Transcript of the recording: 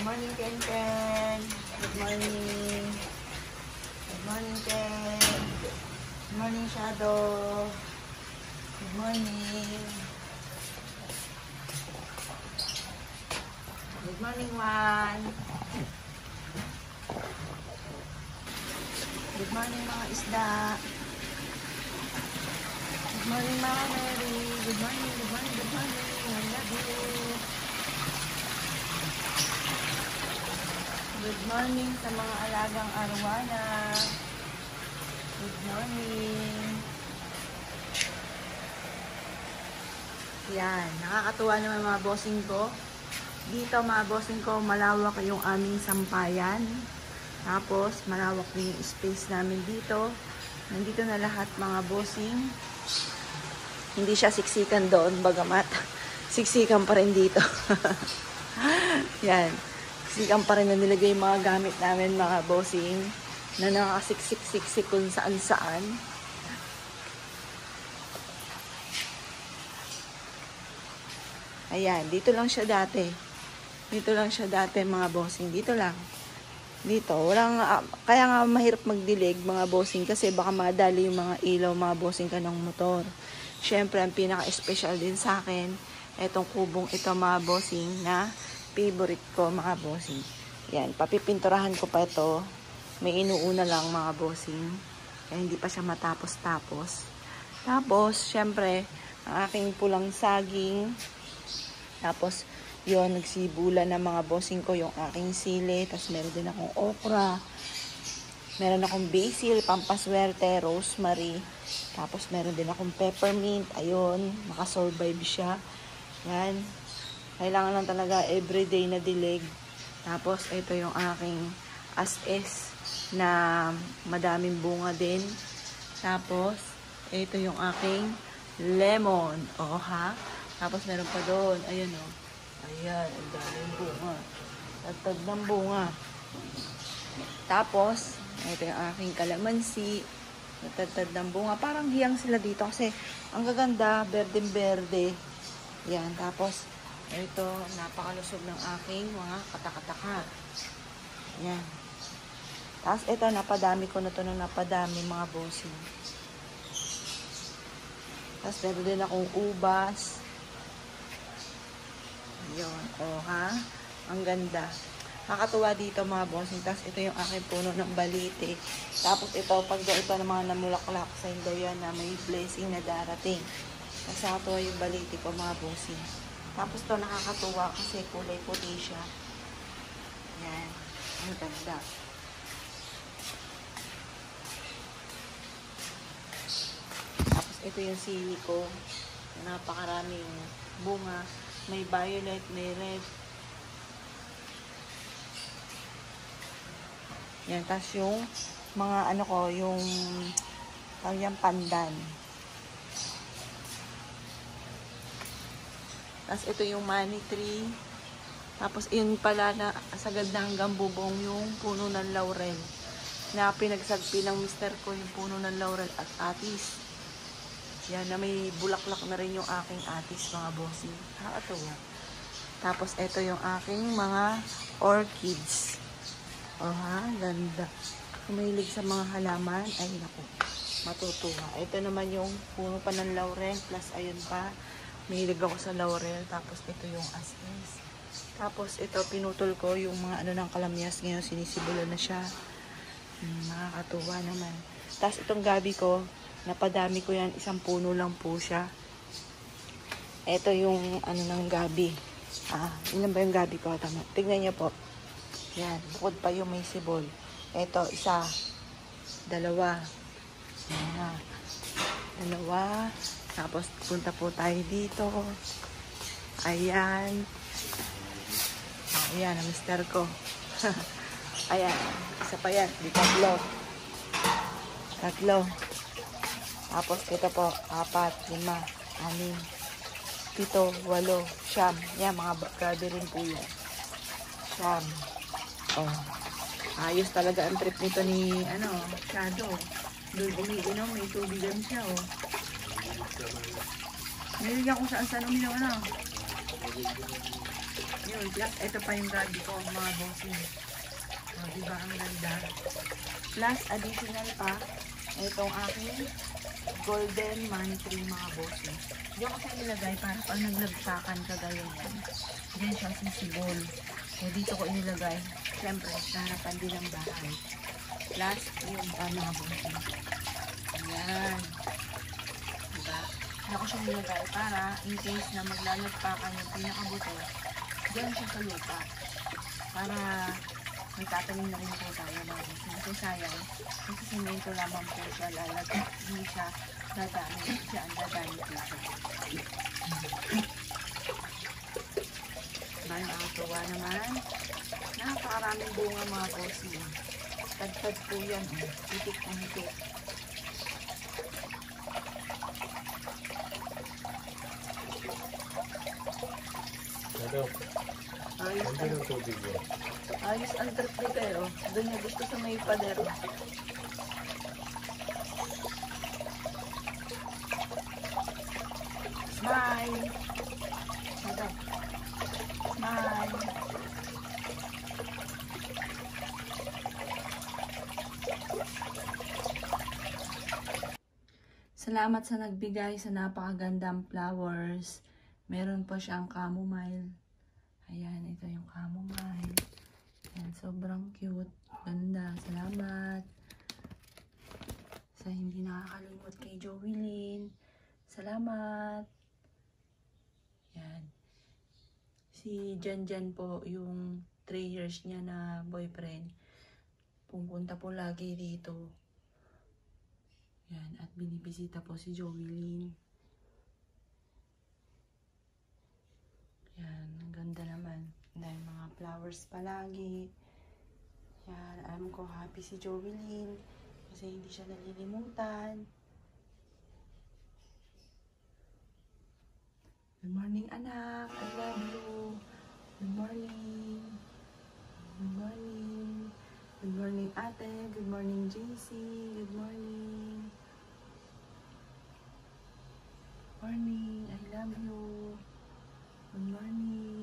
morning, Ken Ken. Good morning. Good morning, Ken. Good morning, Shadow. Good morning. Good morning, Juan. Good morning, mga isda. Good morning, Mama Mary. Good morning, good morning, good morning. I love you. Good morning sa mga alagang arwana. Good morning. Yan, nakakatuwa naman mga bossing ko. Dito mga bossing ko, malawak yung aming sampayan. Tapos, malawak din yung space namin dito. Nandito na lahat mga bossing. Hindi siya siksikan doon, bagamat siksikan pa rin dito. Yan. Siksikan pa rin na nilagay yung mga gamit namin mga bossing. Na nakasiksik-siksik kung saan-saan. Ayan, dito lang siya dati. Dito lang siya dati mga bossing. Dito lang. Dito. Walang, kaya nga mahirap magdilig mga bossing kasi baka madali yung mga ilaw mga bossing ka ng motor. Siyempre, ang pinaka-special din sa akin, itong kubong ito mga bossing na favorite ko mga bossing. Yan, papipinturahan ko pa ito. May inuuna lang mga bossing. Kaya hindi pa siya matapos-tapos. Tapos, siyempre, ang aking pulang saging. Tapos, yun, nagsibulan ng mga bossing ko yung aking sili. Tapos, meron din akong okra. Meron akong basil, pampaswerte, rosemary. Tapos, meron din akong peppermint. Ayun, makasurvive siya. Yan. Kailangan lang talaga everyday na dilig. Tapos, ito yung aking as-is na madaming bunga din. Tapos, ito yung aking lemon. O, ha? Tapos, meron pa doon. Ayun, o. Ayan, ang daming bunga. Tatad ng bunga. Tapos, ito yung aking kalamansi. Tatad ng bunga. Parang hiyang sila dito kasi ang gaganda, berdeng-berde. Yan, tapos, ito, napakalusog ng aking mga katakataka. Yan. Tapos, ito, napadami ko na ito ng napadami, mga bossing. Tapos, meron din akong ubas. Yun. O, ha? Ang ganda. Nakakatuwa dito, mga bossing. Tapos, ito yung aking puno ng balite. Tapos, ito, pag ito ng mga namulaklak, sa daw yan na may blessing na darating. Tapos, nakakatuwa yung balite ko, mga bossing. Tapos, ito, nakakatuwa kasi kulay puti siya. Yan. Ang ganda. Tapos, ito yung sili ko. Napakaraming bunga. May violet, may red. Yan. Tapos, yung mga ano ko, yung pandan. Tapos, ito yung money tree. Tapos, yun pala na sagad na hanggang bubong yung puno ng laurel. Na pinagsagpi ng mister ko yung puno ng laurel at atis. Yan, na may bulaklak na rin yung aking atis, mga bossing. Nakakatuwa. Tapos, ito yung aking mga orchids. Oh, ha? Ganda. Kumilig sa mga halaman. Ay, naku. Matutuwa. Ito naman yung puno pa ng laurel. Plus, ayun pa. Mahilig ako sa laurel. Tapos, ito yung as-is. Tapos, ito, pinutol ko yung mga ano ng kalamyas. Ngayon, sinisibulan na siya. Nakakatuwa naman. Tapos, itong gabi ko, napadami ko yan. Isang puno lang po siya. Ito yung ano ng gabi. Ilan ba yung gabi ko? Tama. Tignan niyo po. Yan. Bukod pa yung may sibol. Ito, isa. Dalawa. Dalawa. Tapos, punta po tayo dito. Ayan. Ayan, ang mister ko. Ayan. Isa pa yan. Di tatlo. Tatlo. Tapos, ito po. 4, 5, 6, 7, 8, 9. Yan, mga grabe rin po yan. 9. Oh. Ayos talaga ang trip nito ni, Shadow. Doon umiinom, may tubigan siya, oh. Nilagyan ko saan uminom, Yun, plus ito pa yung gabi ko, mga bossing. O, diba ang ganda? Plus, additional pa, itong aking golden money tree, mga bossing. Diyan ko siya nilagay para pag naglagsakan kagaya yan. Diyan siya sisibol. So, dito ko inilagay. Siyempre, sa harapan din ng bahay. Plus, yun pa, mga bossing. Ayan. Diba? Diyan ko siya nilagay para in case na maglalagpakan yung pinakabuto, diyan siya sa lupa. Para may tatanim na rin po tayo mga bossing. Kasi sayang, kasi simento lamang po siya lalagay. Hindi siya dadami. Diyan, dadami po siya. Diba yung akatuwa naman? Napakaraming bunga mga bossing. Tagtag po yan. Hitik na hitik. Ano? Ayos Hindi ng tubig yun. Ayos ang trip ni kayo. Doon niya gusto sa may pader. Smile! Ito. Smile! Salamat sa nagbigay sa napakagandang flowers. Meron pa siyang chamomile. Ayan, ito yung chamomile. Ayan, sobrang cute. Ganda. Salamat. Sa hindi nakakalimot kay Joelyn. Salamat. Ayan. Si Janjan po, yung 3 years niya na boyfriend. Pupunta po lagi dito. Ayan, at binibisita po si Joelyn. Yan, ang ganda naman. Dahil mga flowers palagi. Yan, alam ko happy si Joelyn. Kasi hindi siya nalilimutan. Good morning, anak. I love you. Good morning. Good morning. Good morning, ate. Good morning, JC. Good morning. Morning. I love you. Good morning.